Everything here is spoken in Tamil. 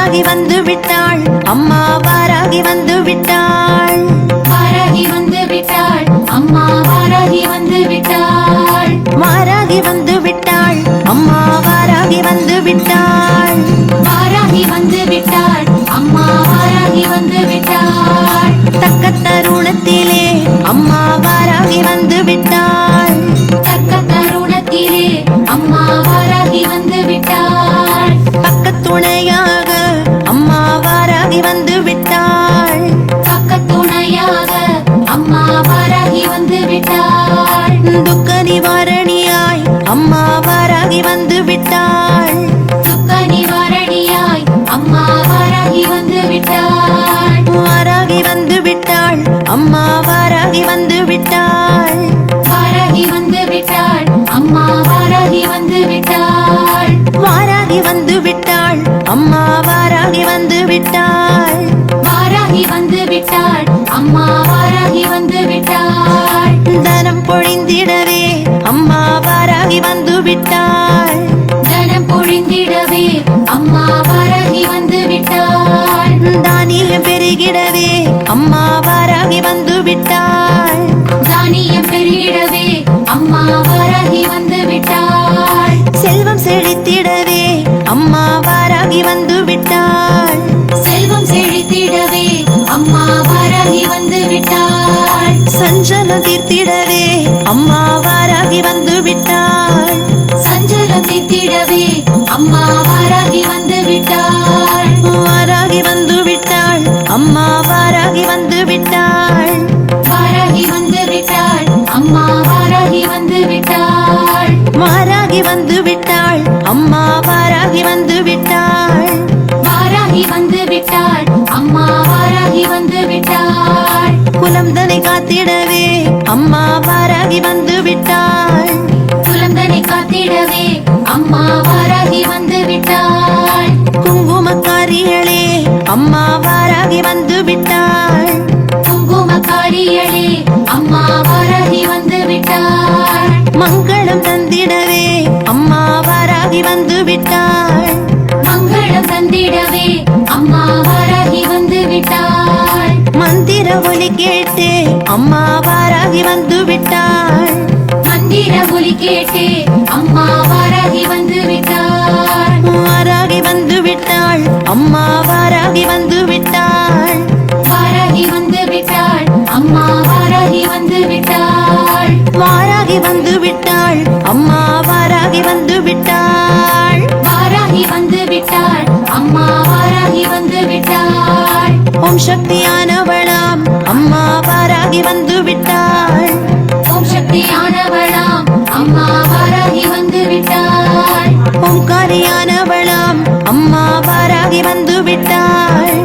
வாராகி வந்து விட்டாள் அம்மா வாராகி வந்து விட்டாள் வாராகி வந்து விட்டாள் அம்மா வாராகி வந்து விட்டாள் வாராகி வந்து விட்டாள் அம்மா வாராகி வந்து விட்டாள் வாராகி வந்து விட்டாள் அம்மா வாராகி வந்து விட்டாள் தக்க தருணத்திலே அம்மா வாராகி வந்து விட்டாள் தக்க தருணத்திலே அம்மா வாராகி வந்து விட்டாள் பக்கத்துணையாக அம்மா வாராகி வந்து விட்டாள் பக்கத்துணையாக அம்மா வாராகி வந்து விட்டாள் துக்க நிவாரணியாய் அம்மா வாராகி வந்து விட்டாள் துக்க நிவாரணியாய் அம்மா வாராகி வந்து விட்டாள் வாராகி வந்து விட்டாள் அம்மா வாராகி வந்து விட்டாள் வாராகி வந்து விட்டாள் அம்மா வாராகி வந்து விட்டாள் வாராகி வந்து விட்டாள் அம்மா வாராகி வந்து விட்டாள் வாராகி வந்து விட்டாள் அம்மா வாராகி வந்து விட்டாள் தனம் பொழிந்திடவே அம்மா வாராகி வந்து விட்டாள் தனம் பொழிந்திடவே அம்மா வாராகி வந்து விட்டாள் தானியம் பெருகிடவே அம்மா வாராகி வந்து விட்டாள் தானியம் பெருகிடவே அம்மா வாராகி வந்து விட்டாள் செல்வம் செழித்திடவே அம்மா வாராகி வந்து விட்டாள் செல்வம் செழித்திடவே அம்மா வாராகி வந்து விட்டாள் சஞ்சலம் தீர்த்திடவே அம்மா வாராகி வந்து விட்டாள் சஞ்சலம் தீர்த்திடவே அம்மா வாராகி வந்து விட்டாள் வாராகி வந்து விட்டாள் அம்மா வாராகி வந்து விட்டாள் வாராகி வந்து விட்டாள் அம்மா வாராகி வந்து விட்டாள் வாராகி வந்து விட்டாள் அம்மா வாராகி வந்து விட்டாள் வாராகி வந்து விட்டாள் அம்மா வாராகி வந்து விட்டாள் குலம் தனை காத்திடவே அம்மா வாராகி வந்து விட்டாள் குலந்தனை காத்திடவே அம்மா வாராகி வந்து விட்டாள் குங்குமக்காரிகளே அம்மா வாராகி வந்து விட்டாள் குங்குமக்காரிகளே அம்மா வாராகி வந்து விட்டாள் மங்களம் தந்திடவே அம்மா வாராகி வந்து விட்டாள் மங்களம் தந்திடவே அம்மா வாராகி வந்து விட்டாள் மந்திர ஒலி கேட்டு அம்மா வாராகி வந்து விட்டாள் மந்திர ஒலி கேட்டு அம்மா வாராகி வந்து விட்டாள் வாராகி வந்து விட்டாள் அம்மா வாராகி வந்து விட்டாள் வாராகி வந்து விட்டாள் அம்மா வாராகி வந்து விட்டாள் வாராகி வந்து விட்டாள் அம்மா வாராகி வந்து விட்டாள் வாராகி வந்து விட்டாள் அம்மா வாராகி வந்து விட்டாள் ஓம் சக்தியானவளாம் அம்மா வாராகி வந்து விட்டாள் ஓம் சக்தியானவளாம் அம்மா வாராகி வந்து விட்டாள் ஓம்காரியானவளாம் அம்மா வாராகி வந்து விட்டாள்